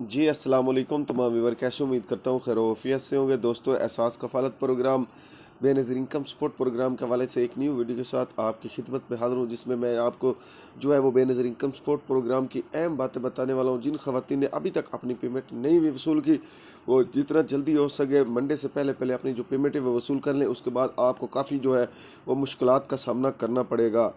जी अस्सलाम वालेकुम तमाम व्यूवर, कैसे उम्मीद करता हूँ खैर वफियत से होंगे। दोस्तों, Ehsaas Kafalat program Benazir income support program के हवाले से एक न्यू वीडियो के साथ आपकी खिदमत में हाज़िर हूँ, जिसमें मैं आपको जो है वो बेनज़ीर इनकम सपोर्ट प्रोग्राम की अहम बातें बताने वाला हूँ। जिन ख़वातीन ने अभी तक अपनी पेमेंट नहीं भी वसूल की, वो जितना जल्दी हो सके मंडे से पहले पहले अपनी जो पेमेंट है वो वसूल कर लें। उसके बाद आपको काफ़ी जो है वो मुश्किलात का सामना करना पड़ेगा।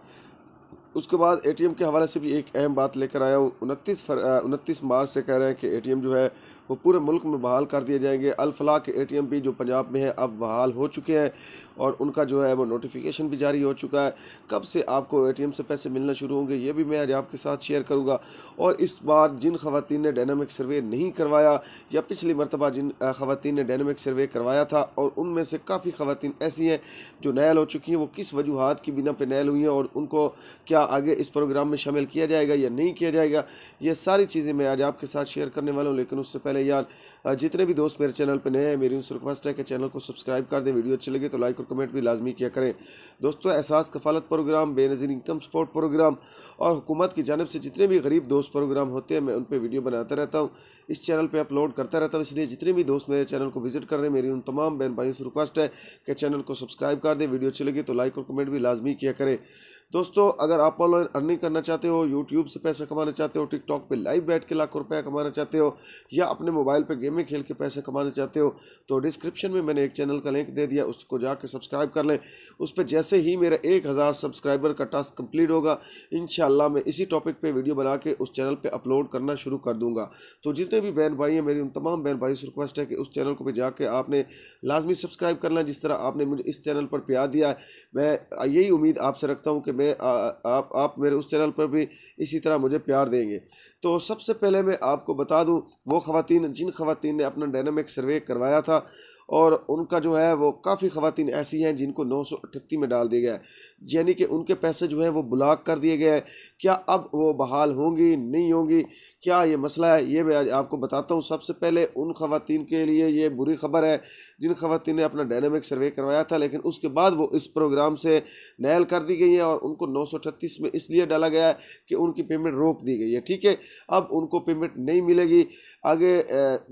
उसके बाद एटीएम के हवाले से भी एक अहम बात लेकर आया हूँ। 29 मार्च से कह रहे हैं कि एटीएम जो है वो पूरे मुल्क में बहाल कर दिए जाएंगे। अल फलाह के एटीएम भी जो पंजाब में है अब बहाल हो चुके हैं और उनका जो है वो नोटिफिकेशन भी जारी हो चुका है। कब से आपको एटीएम से पैसे मिलना शुरू होंगे ये भी मैं आज आपके साथ शेयर करूँगा। और इस बार जिन खवातीन ने डायनामिक सर्वे नहीं करवाया या पिछली मरतबा जिन खवातीन ने डायनामिक सर्वे करवाया था, और उनमें से काफ़ी खवातीन ऐसी हैं जो नैल हो चुकी हैं, वो किस वजूहात की बिना पे नैल हुई हैं और उनको क्या आगे इस प्रोग्राम में शामिल किया जाएगा या नहीं किया जाएगा, ये सारी चीज़ें मैं आज आपके साथ शेयर करने वाला हूँ। लेकिन उससे पहले यार, जितने भी दोस्त मेरे चैनल पर नए हैं, मेरी उनसे रिक्वेस्ट है कि चैनल को सब्सक्राइब कर दें। वीडियो अच्छी लगे तो लाइक और कमेंट भी लाजमी किया करें। दोस्तों, Ehsaas Kafalat program, Benazir income support program और हुकूमत की जानिब से जितने भी गरीब दोस्त प्रोग्राम होते हैं, मैं उन पर वीडियो बनाता रहता हूँ, इस चैनल पर अपलोड करता रहता हूँ। इसलिए जितने भी दोस्त मेरे चैनल को विजिट कर रहे हैं, मेरी उन तमाम बहन भाइयों से रिक्वेस्ट है कि चैनल को सब्सक्राइब कर दें। वीडियो अच्छी लगी तो लाइक और कमेंट भी लाजमी किया करें। दोस्तों, अगर आप ऑनलाइन अर्निंग करना चाहते हो, यूट्यूब से पैसे कमाना चाहते हो, टिकटॉक पे लाइव बैठ के लाखों रुपया कमाना चाहते हो, या अपने मोबाइल पे गेमें खेल के पैसे कमाना चाहते हो, तो डिस्क्रिप्शन में मैंने एक चैनल का लिंक दे दिया, उसको जाके सब्सक्राइब कर लें। उस पर जैसे ही मेरा 1000 सब्सक्राइबर का टास्क कंप्लीट होगा, इंशाल्लाह मैं इसी टॉपिक पे वीडियो बना के उस चैनल पे अपलोड करना शुरू कर दूंगा। तो जितने भी बहन भाई हैं, मेरी उन तमाम बहन भाई से रिक्वेस्ट है कि उस चैनल को भी जाके आपने लाजमी सब्सक्राइब करना। जिस तरह आपने मुझे इस चैनल पर प्यार दिया है, मैं यही उम्मीद आपसे रखता हूँ कि मैं आप मेरे उस चैनल पर भी इसी तरह मुझे प्यार देंगे। तो सबसे पहले मैं आपको बता दूं, वो खवातीन जिन खवातीन ने अपना डायनामिक सर्वे करवाया था और उनका जो है वो काफ़ी खवातीन ऐसी हैं जिनको 938 में डाल दिया गया है, यानी कि उनके पैसे जो है वो ब्लॉक कर दिए गए हैं। क्या अब वो बहाल होंगी नहीं होंगी, क्या ये मसला है, ये मैं आज आपको बताता हूँ। सबसे पहले उन खवातीन के लिए ये बुरी खबर है जिन खवातीन ने अपना डायनामिक सर्वे करवाया था, लेकिन उसके बाद वो इस प्रोग्राम से नैल कर दी गई है और उनको 938 में इसलिए डाला गया है कि उनकी पेमेंट रोक दी गई है। ठीक है, अब उनको पेमेंट नहीं मिलेगी। आगे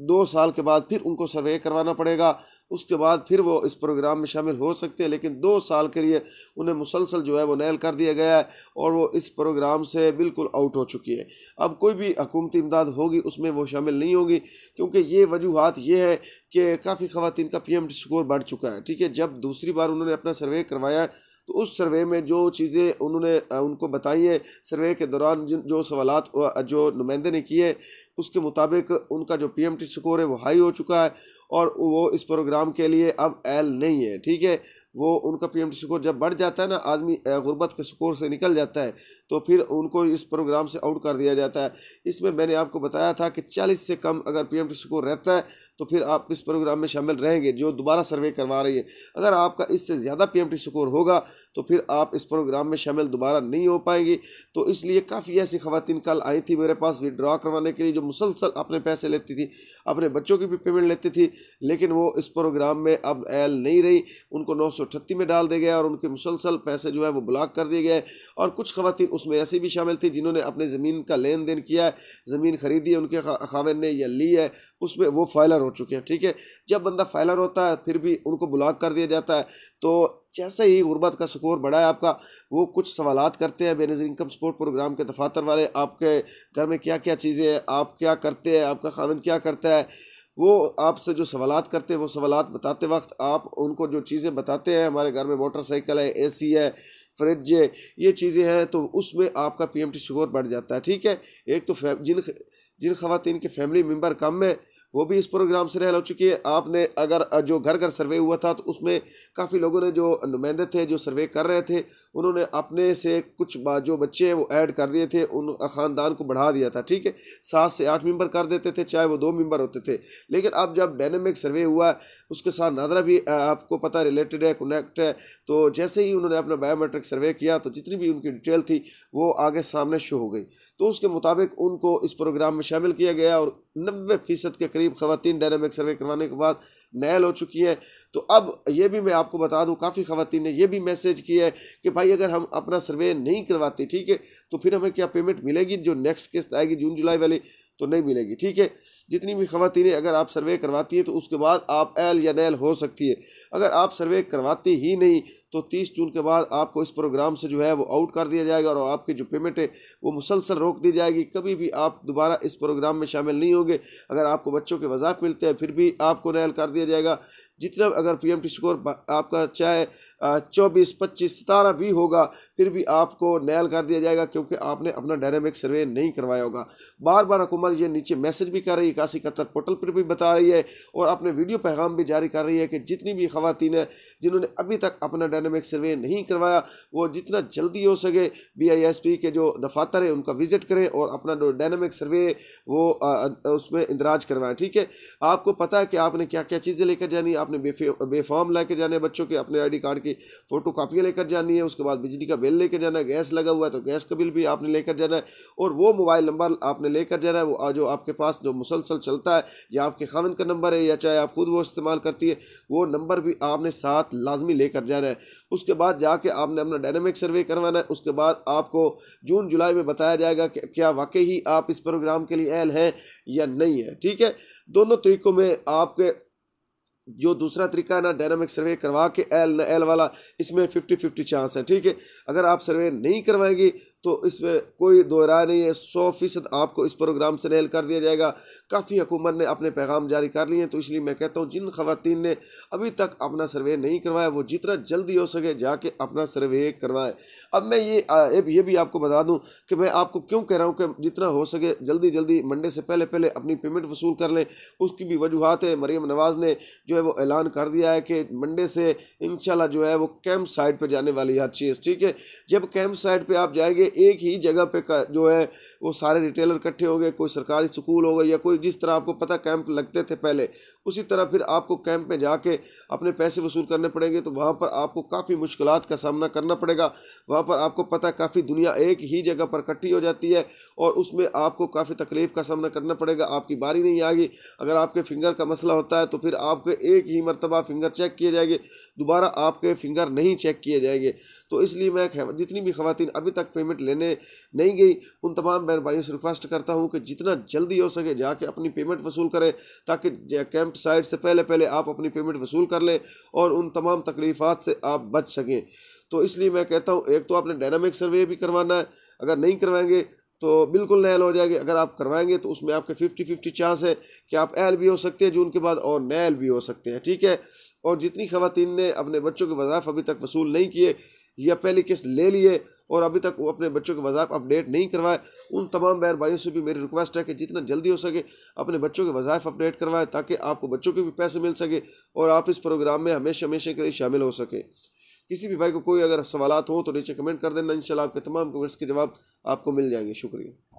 2 साल के बाद फिर उनको सर्वे करवाना पड़ेगा, उसके बाद फिर वो इस प्रोग्राम में शामिल हो सकते हैं, लेकिन 2 साल के लिए उन्हें मुसलसल जो है वो नैल कर दिया गया है और वो इस प्रोग्राम से बिल्कुल आउट हो चुकी है। अब कोई भी हुकूमती इमदाद होगी उसमें वो शामिल नहीं होगी, क्योंकि ये वजूहात ये है कि काफ़ी खवातीन का पीएमटी स्कोर बढ़ चुका है। ठीक है, जब दूसरी बार उन्होंने अपना सर्वे करवाया है तो उस सर्वे में जो चीज़ें उन्होंने उनको बताई है, सर्वे के दौरान जो सवालात जो नुमाइंदे ने किए, उसके मुताबिक उनका जो पीएमटी स्कोर है वो हाई हो चुका है और वो इस प्रोग्राम के लिए अब एल नहीं है। ठीक है, वो उनका पीएमटी स्कोर जब बढ़ जाता है ना, आदमी गुर्बत के स्कोर से निकल जाता है, तो फिर उनको इस प्रोग्राम से आउट कर दिया जाता है। इसमें मैंने आपको बताया था कि 40 से कम अगर पीएमटी स्कोर रहता है तो फिर आप इस प्रोग्राम में शामिल रहेंगे जो दोबारा सर्वे करवा रही है। अगर आपका इससे ज़्यादा पीएमटी स्कोर होगा तो फिर आप इस प्रोग्राम में शामिल दोबारा नहीं हो पाएंगी। तो इसलिए काफ़ी ऐसी खवातीन कल आई थी मेरे पास विड्रॉ करवाने के लिए, जो मुसलसल अपने पैसे लेती थी, अपने बच्चों की भी पेमेंट लेती थी, लेकिन वो इस प्रोग्राम में अब एल नहीं रही, उनको 938 में डाल दिया गया और उनके मुसलसल पैसे जो है वो ब्लॉक कर दिए गए। और कुछ खवातीन उसमें ऐसी भी शामिल थी जिन्होंने अपने ज़मीन का लेन देन किया है, ज़मीन खरीदी है उनके खाविंद ने या ली है, उसमें वो फाइलर हो चुके हैं। ठीक है, जब बंदा फाइलर होता है फिर भी उनको ब्लॉक कर दिया जाता है। तो जैसे ही गुर्बत का स्कोर बढ़ा है आपका, वो कुछ सवालात करते हैं बेनज़ीर इनकम सपोर्ट प्रोग्राम के दफातर वाले, आपके घर में क्या क्या चीज़ें हैं, आप क्या करते हैं, आपका खाविंद क्या करता है, वो आपसे जो सवालात करते हैं, वो सवालात बताते वक्त आप उनको जो चीज़ें बताते हैं, हमारे घर में मोटरसाइकिल है, एसी है, फ्रिज है, ये चीज़ें हैं, तो उसमें आपका पीएमटी स्कोर बढ़ जाता है। ठीक है, एक तो जिन जिन खवातीन के फैमिली मेम्बर कम है वो भी इस प्रोग्राम से नैल हो चुकी है। आपने अगर जो घर घर सर्वे हुआ था तो उसमें काफ़ी लोगों ने, जो नुमाइंदे थे जो सर्वे कर रहे थे, उन्होंने अपने से कुछ जो बच्चे हैं वो ऐड कर दिए थे, उन ख़ानदान को बढ़ा दिया था। ठीक है, 7 से 8 मेंबर कर देते थे, चाहे वो 2 मेंबर होते थे। लेकिन अब जब डायनेमिक सर्वे हुआ है, उसके साथ नादरा भी आपको पता रिलेटेड है, कनेक्ट है, तो जैसे ही उन्होंने अपना बायोमेट्रिक सर्वे किया तो जितनी भी उनकी डिटेल थी वो आगे सामने शो हो गई, तो उसके मुताबिक उनको इस प्रोग्राम में शामिल किया गया और 90% के करीब खवातीन डायनामिक सर्वे करवाने के बाद नैल हो चुकी है। तो अब ये भी मैं आपको बता दूं, काफ़ी खवातीन ने ये भी मैसेज किया है कि भाई अगर हम अपना सर्वे नहीं करवाते, ठीक है, तो फिर हमें क्या पेमेंट मिलेगी, जो नेक्स्ट किस्त आएगी जून जुलाई वाली, तो नहीं मिलेगी। ठीक है, जितनी भी ख़वातीनें अगर आप सर्वे करवाती हैं तो उसके बाद आप एल या नैल हो सकती है। अगर आप सर्वे करवाती ही नहीं तो 30 जून के बाद आपको इस प्रोग्राम से जो है वो आउट कर दिया जाएगा और आपकी जो पेमेंट है वो मुसलसल रोक दी जाएगी। कभी भी आप दोबारा इस प्रोग्राम में शामिल नहीं होंगे। अगर आपको बच्चों के वज़ाइफ मिलते हैं फिर भी आपको नैल कर दिया जाएगा। जितना अगर PMT स्कोर आपका चाहे 24, 25, 17 भी होगा फिर भी आपको नैल कर दिया जाएगा, क्योंकि आपने अपना डायनामिक सर्वे नहीं करवाया होगा। बार बार हुकूमत ये नीचे मैसेज भी कर रही है, 8171 पोर्टल पर भी बता रही है और अपने वीडियो पैगाम भी जारी कर रही है कि जितनी भी ख़वातीन हैं जिन्होंने अभी तक अपना डायनामिक सर्वे नहीं करवाया वो जितना जल्दी हो सके BISP के जो दफातर है उनका विजिट करें और अपना जो डायनामिक सर्वे वो उसमें इंदराज करवाएं। ठीक है, आपको पता है कि आपने क्या क्या चीज़ें लेकर जानी है। आपने बेफॉर्म लेकर जाने बच्चों के, अपने ID कार्ड की फ़ोटो कापियाँ लेकर जानी है, उसके बाद बिजली का बिल लेकर जाना है, गैस लगा हुआ है तो गैस का बिल भी आपने लेकर जाना है और वो मोबाइल नंबर आपने लेकर जाना है वो जो आपके पास जो मुसलसल चलता है या आपके खाविंद का नंबर है या चाहे आप खुद वो इस्तेमाल करती है वो नंबर भी आपने साथ लाजमी लेकर जाना है। उसके बाद जाके आपने अपना डायनामिक सर्वे करवाना है। उसके बाद आपको जून जुलाई में बताया जाएगा कि क्या वाकई ही आप इस प्रोग्राम के लिए अहल हैं या नहीं है। ठीक है, दोनों तरीकों में आपके जो दूसरा तरीका है ना डायनामिक सर्वे करवा के एल वाला, इसमें 50-50 चांस है। ठीक है, अगर आप सर्वे नहीं करवाएंगे तो इसमें कोई दो राय नहीं है, 100% आपको इस प्रोग्राम से नैल कर दिया जाएगा। काफ़ी हुकूमत ने अपने पैगाम जारी कर लिए हैं, तो इसलिए मैं कहता हूँ जिन ख़वातीन ने अभी तक अपना सर्वे नहीं करवाया वो जितना जल्दी हो सके जाके अपना सर्वे करवाएं। अब मैं ये भी आपको बता दूँ कि मैं आपको क्यों कह रहा हूँ कि जितना हो सके जल्दी मंडे से पहले पहले अपनी पेमेंट वसूल कर लें। उसकी भी वजूहत है, मरीम नवाज़ ने जो है वो ऐलान कर दिया है कि मंडे से इंशाल्लाह जो है वो कैंप साइट पे जाने वाली हर चीज़। ठीक है, जब कैंप साइट पे आप जाएंगे एक ही जगह पे जो है वो सारे रिटेलर इकट्ठे होंगे, कोई सरकारी स्कूल होगा या कोई जिस तरह आपको पता कैंप लगते थे पहले उसी तरह फिर आपको कैंप में जाके अपने पैसे वसूल करने पड़ेंगे। तो वहाँ पर आपको काफ़ी मुश्किलात का सामना करना पड़ेगा। वहाँ पर आपको पता है काफ़ी दुनिया एक ही जगह पर इकट्ठी हो जाती है और उसमें आपको काफ़ी तकलीफ़ का सामना करना पड़ेगा। आपकी बारी नहीं आएगी, अगर आपके फिंगर का मसला होता है तो फिर आपके एक ही मरतबा फिंगर चेक किए जाएंगे, दोबारा आपके फिंगर नहीं चेक किए जाएंगे। तो इसलिए मैं जितनी भी ख़वातीन अभी तक पेमेंट लेने नहीं गई उन तमाम बहन भाइयों से रिक्वेस्ट करता हूँ कि जितना जल्दी हो सके जाके अपनी पेमेंट वसूल करें, ताकि कैंप साइट से पहले पहले आप अपनी पेमेंट वसूल कर लें और उन तमाम तकलीफ़ात से आप बच सकें। तो इसलिए मैं कहता हूँ एक तो आपने डायनामिक सर्वे भी करवाना है, अगर नहीं करवाएंगे तो बिल्कुल नैल हो जाएगी। अगर आप करवाएंगे तो उसमें आपके 50-50 चांस है कि आप एल भी हो सकते हैं जून के बाद और नैल भी हो सकते हैं। ठीक है, और जितनी ख़वातीन ने अपने बच्चों के वज़ाइफ अभी तक वसूल नहीं किए या पहले किस्त ले लिए और अभी तक वो अपने बच्चों के वज़ाइफ अपडेट नहीं करवाए, उन तमाम बहन भाइयों से भी मेरी रिक्वेस्ट है कि जितना जल्दी हो सके अपने बच्चों के वज़ाइफ अपडेट करवाएं, ताकि आपको बच्चों के भी पैसे मिल सके और आप इस प्रोग्राम में हमेशा के लिए शामिल हो सके। किसी भी भाई को कोई अगर सवालात हो तो नीचे कमेंट कर देना, इंशाल्लाह आपके तमाम क्वेश्चन के जवाब आपको मिल जाएंगे। शुक्रिया।